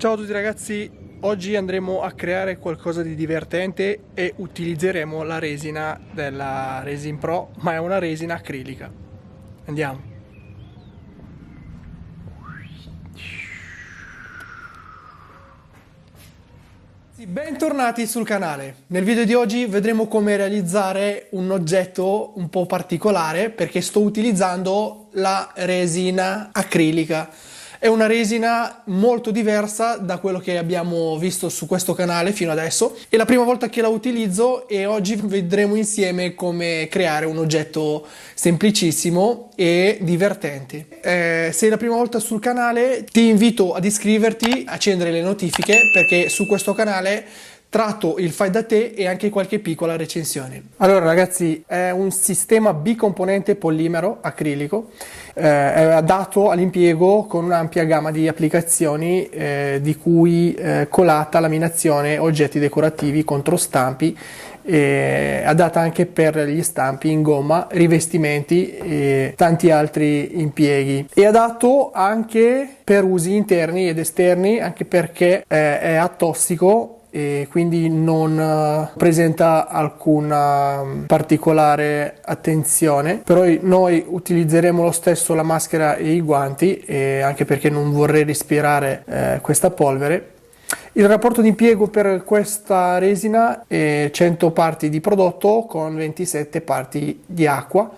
Ciao a tutti ragazzi, oggi andremo a creare qualcosa di divertente e utilizzeremo la resina della Resin Pro, ma è una resina acrilica. Andiamo. Bentornati sul canale. Nel video di oggi vedremo come realizzare un oggetto un po' particolare perché sto utilizzando la resina acrilica. È una resina molto diversa da quello che abbiamo visto su questo canale fino adesso. È la prima volta che la utilizzo e oggi vedremo insieme come creare un oggetto semplicissimo e divertente. Se è la prima volta sul canale ti invito ad iscriverti, accendere le notifiche perché su questo canale tratto il fai da te e anche qualche piccola recensione. Allora ragazzi, è un sistema bicomponente pollimero acrilico, è adatto all'impiego con un'ampia gamma di applicazioni di cui colata, laminazione, oggetti decorativi, controstampi, adatta anche per gli stampi in gomma, rivestimenti e tanti altri impieghi. È adatto anche per usi interni ed esterni, anche perché è atossico e quindi non presenta alcuna particolare attenzione, però noi utilizzeremo lo stesso la maschera e i guanti, anche perché non vorrei respirare questa polvere. Il rapporto di impiego per questa resina è 100 parti di prodotto con 27 parti di acqua,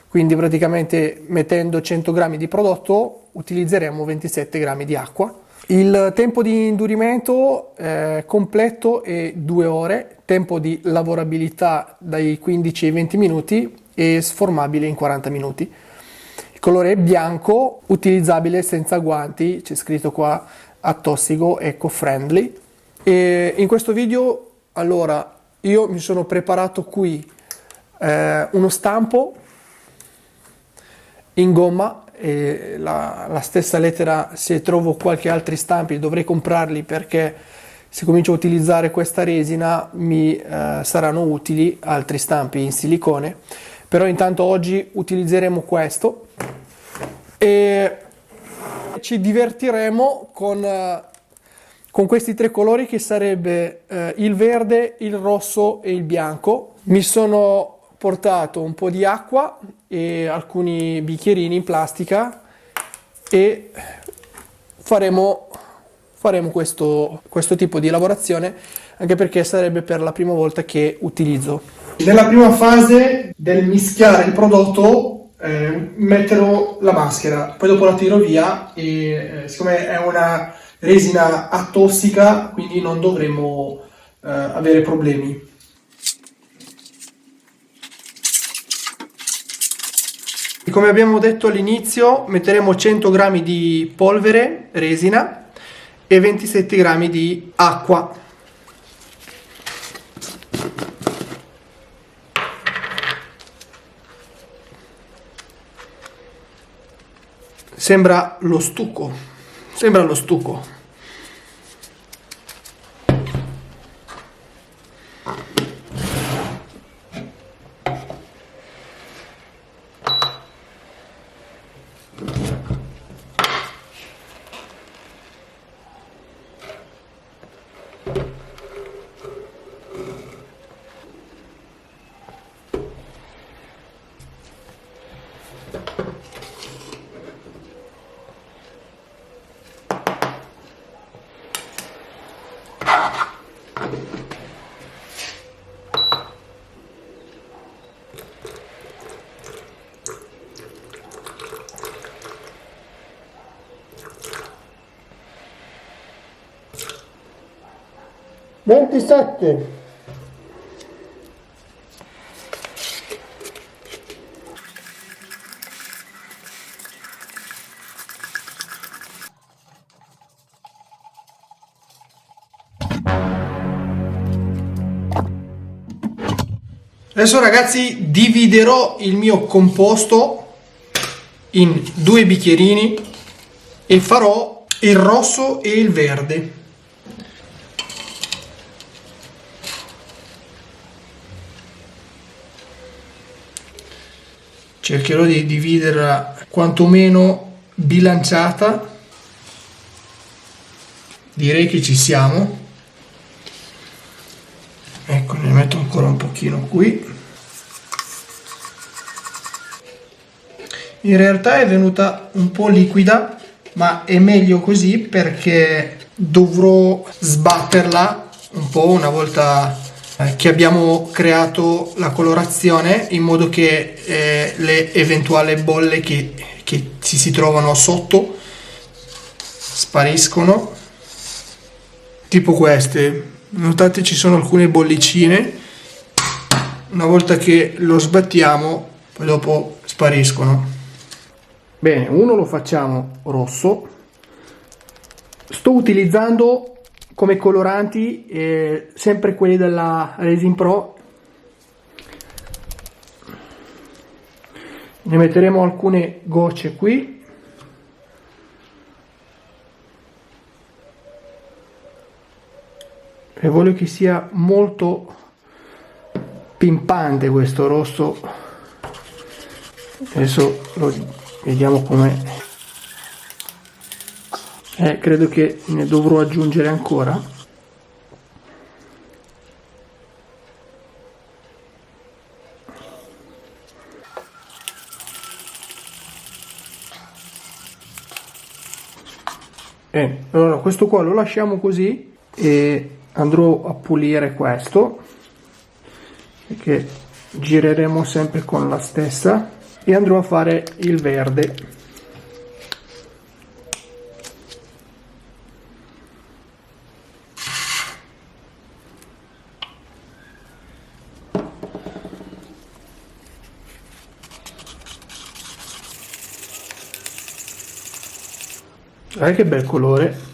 quindi praticamente mettendo 100 grammi di prodotto utilizzeremo 27 grammi di acqua. Il tempo di indurimento completo è 2 ore, tempo di lavorabilità dai 15 ai 20 minuti e sformabile in 40 minuti. Il colore è bianco, utilizzabile senza guanti, c'è scritto qua atossico, eco-friendly. E in questo video, allora, io mi sono preparato qui uno stampo in gomma, e la stessa lettera, se trovo qualche altri stampi dovrei comprarli perché se comincio a utilizzare questa resina mi saranno utili altri stampi in silicone, però intanto oggi utilizzeremo questo e ci divertiremo con questi tre colori che sarebbe il verde, il rosso e il bianco. Mi sono portato un po' di acqua e alcuni bicchierini in plastica e faremo questo tipo di lavorazione, anche perché sarebbe per la prima volta che utilizzo. Nella prima fase del mischiare il prodotto metterò la maschera, poi dopo la tiro via e siccome è una resina atossica quindi non dovremo avere problemi. Come abbiamo detto all'inizio, metteremo 100 grammi di polvere resina e 27 grammi di acqua. Sembra lo stucco. Ventisette. Adesso ragazzi dividerò il mio composto in 2 bicchierini e farò il rosso e il verde. Cercherò di dividerla quantomeno bilanciata direi che ci siamo. Ecco, ne metto ancora un pochino qui. In realtà è venuta un po' liquida, ma è meglio così perché dovrò sbatterla un po' una volta che abbiamo creato la colorazione, in modo che le eventuali bolle che si trovano sotto spariscono, tipo queste. Notate, ci sono alcune bollicine. Una volta che lo sbattiamo, poi dopo spariscono. Bene, uno lo facciamo rosso. Sto utilizzando come coloranti sempre quelli della Resin Pro. Ne metteremo alcune gocce qui. E voglio che sia molto pimpante questo rosso. Adesso lo vediamo com'è. Credo che ne dovrò aggiungere ancora. Allora questo qua lo lasciamo così e andrò a pulire questo, perché gireremo sempre con la stessa, e andrò a fare il verde. Guarda che bel colore.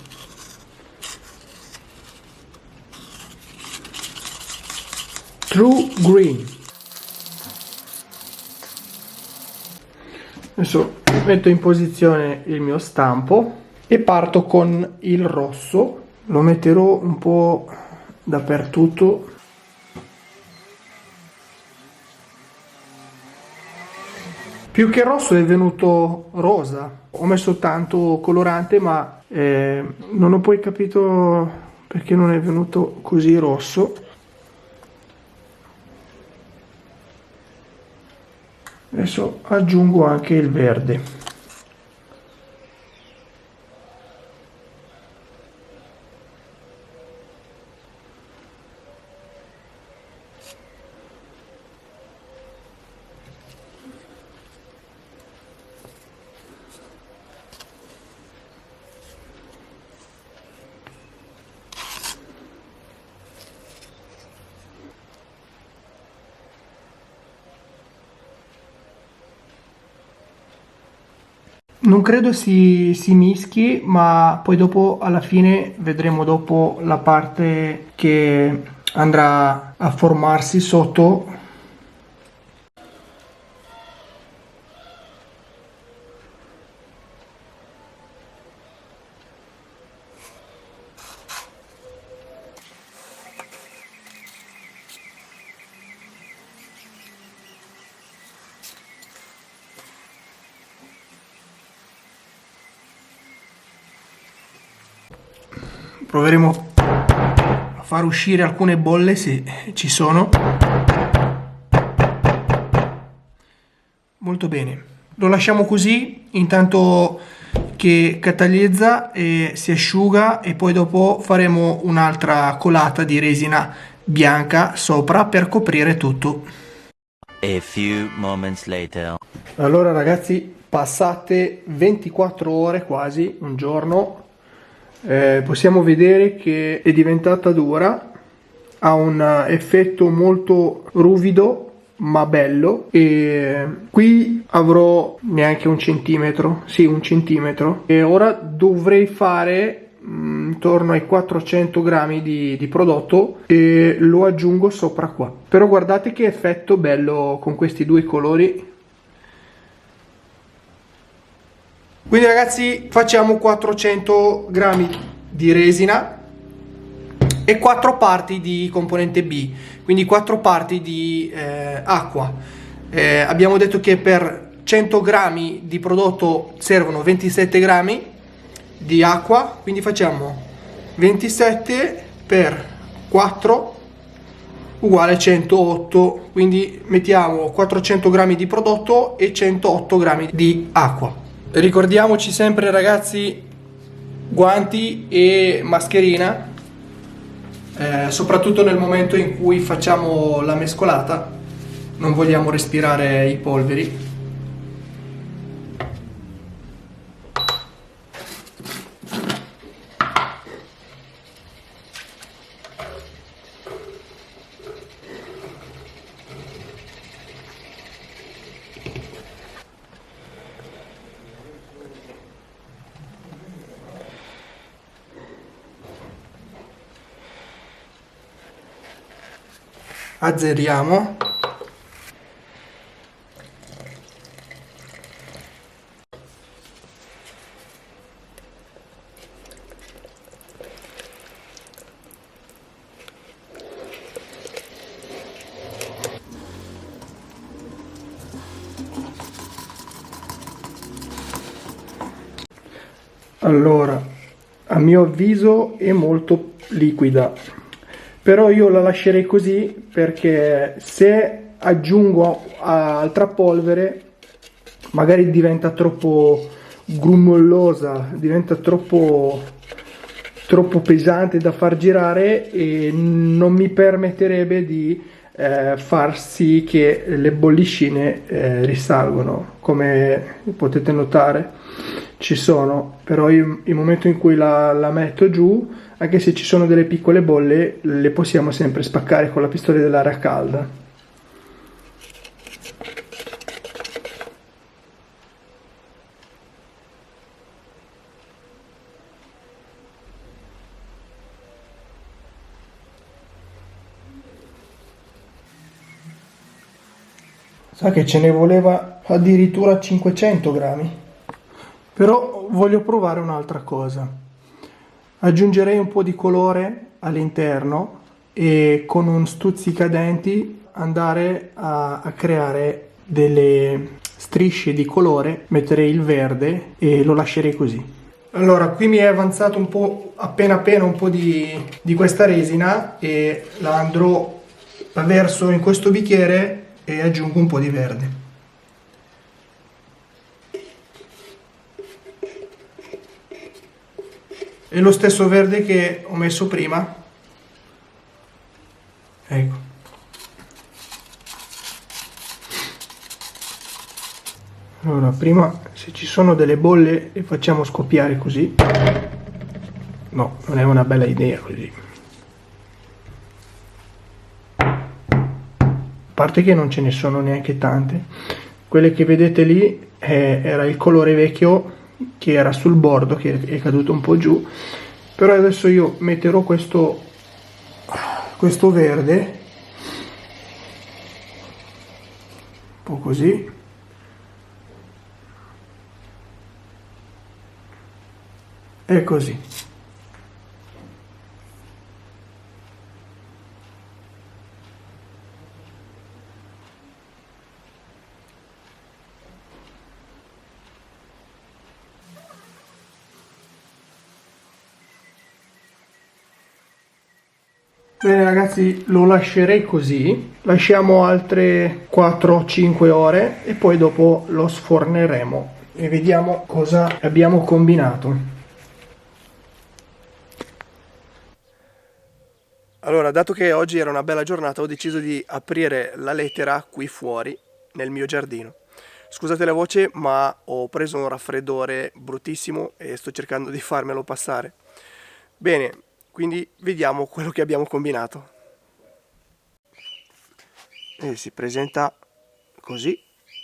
True Green. Adesso metto in posizione il mio stampo e parto con il rosso. Lo metterò un po' dappertutto. Più che rosso è venuto rosa. Ho messo tanto colorante, ma non ho poi capito perché non è venuto così rosso. Adesso aggiungo anche il verde. Non credo si mischi, ma poi dopo alla fine vedremo dopo la parte che andrà a formarsi sotto. Proveremo a far uscire alcune bolle se ci sono. Molto bene, lo lasciamo così intanto che catalizza e si asciuga, e poi dopo faremo un'altra colata di resina bianca sopra per coprire tutto. A few moments later. Allora ragazzi, passate 24 ore, quasi un giorno, possiamo vedere che è diventata dura, ha un effetto molto ruvido ma bello, e qui avrò neanche un centimetro, sì, un centimetro, e ora dovrei fare intorno ai 400 grammi di prodotto e lo aggiungo sopra qua. Però guardate che effetto bello con questi due colori. Quindi ragazzi, facciamo 400 grammi di resina e 4 parti di componente B, quindi 4 parti di acqua. Abbiamo detto che per 100 grammi di prodotto servono 27 grammi di acqua, quindi facciamo 27 per 4 uguale 108, quindi mettiamo 400 grammi di prodotto e 108 grammi di acqua. Ricordiamoci sempre, ragazzi, guanti e mascherina, soprattutto nel momento in cui facciamo la mescolata, non vogliamo respirare i polveri. Azzeriamo. Allora, a mio avviso è molto liquida, però io la lascerei così perché se aggiungo altra polvere magari diventa troppo grumolosa, diventa troppo pesante da far girare e non mi permetterebbe di far sì che le bollicine risalgono. Come potete notare ci sono, però io, il momento in cui la metto giù, anche se ci sono delle piccole bolle, le possiamo sempre spaccare con la pistola dell'aria calda. Sa che ce ne voleva addirittura 500 grammi. Però voglio provare un'altra cosa. Aggiungerei un po' di colore all'interno e con un stuzzicadenti andare a creare delle strisce di colore, metterei il verde e lo lascerei così. Allora, qui mi è avanzato un po', appena un po' di questa resina e la verso in questo bicchiere e aggiungo un po' di verde. È lo stesso verde che ho messo prima. Ecco. Allora, prima se ci sono delle bolle le facciamo scoppiare così. No, non è una bella idea così. A parte che non ce ne sono neanche tante. Quelle che vedete lì era il colore vecchio che era sul bordo, che è caduto un po' giù, però adesso io metterò questo verde, un po' così, e così. Bene ragazzi, lo lascerei così, lasciamo altre 4-5 ore e poi dopo lo sforneremo e vediamo cosa abbiamo combinato. Allora, dato che oggi era una bella giornata, ho deciso di aprire la lettera qui fuori, nel mio giardino. Scusate la voce, ma ho preso un raffreddore bruttissimo e sto cercando di farmelo passare. Bene, quindi vediamo quello che abbiamo combinato. E si presenta così,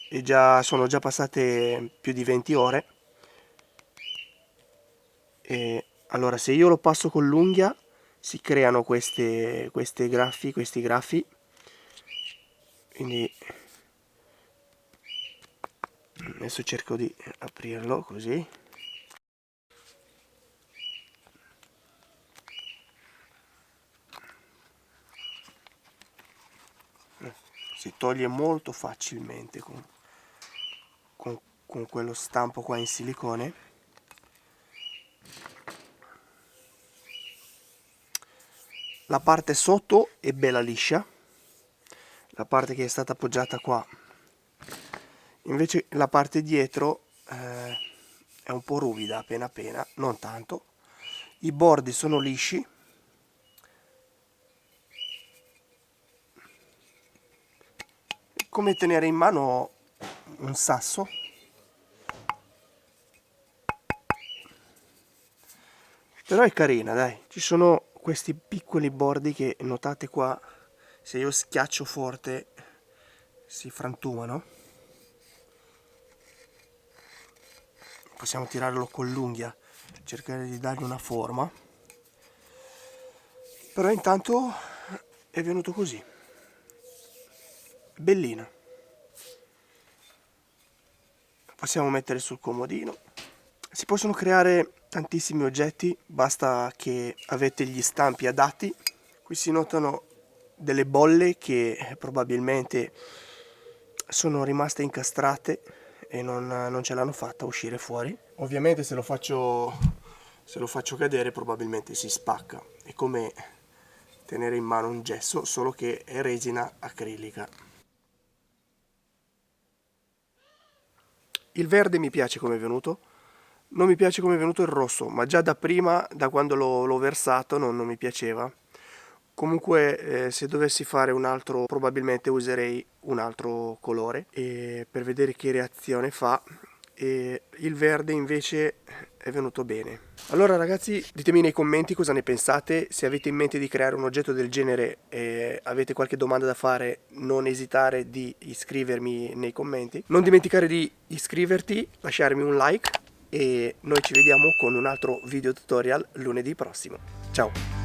e sono già passate più di 20 ore. E allora, se io lo passo con l'unghia, si creano questi grafi. Quindi adesso cerco di aprirlo così. Si toglie molto facilmente con quello stampo qua in silicone. la parte sotto è bella liscia, la parte che è stata appoggiata qua, invece la parte dietro è un po' ruvida, appena appena, non tanto. I bordi sono lisci, come tenere in mano un sasso. Però è carina, dai. Ci sono questi piccoli bordi che notate qua, se io schiaccio forte si frantumano. Possiamo tirarlo con l'unghia, cercare di dargli una forma. Però intanto è venuto così. Bellina. Possiamo mettere sul comodino. Si possono creare tantissimi oggetti, basta che avete gli stampi adatti. Qui si notano delle bolle che probabilmente sono rimaste incastrate e non ce l'hanno fatta uscire fuori. Ovviamente se lo faccio cadere probabilmente si spacca. È come tenere in mano un gesso, solo che è resina acrilica. Il verde mi piace come è venuto. Non mi piace come è venuto il rosso, ma già da prima, da quando l'ho versato, non mi piaceva. Comunque se dovessi fare un altro, probabilmente userei un altro colore per vedere che reazione fa. E il verde invece è venuto bene. Allora ragazzi, ditemi nei commenti cosa ne pensate. Se avete in mente di creare un oggetto del genere e avete qualche domanda da fare, non esitare di iscrivermi nei commenti. Non dimenticare di iscriverti, lasciarmi un like e noi ci vediamo con un altro video tutorial lunedì prossimo. Ciao!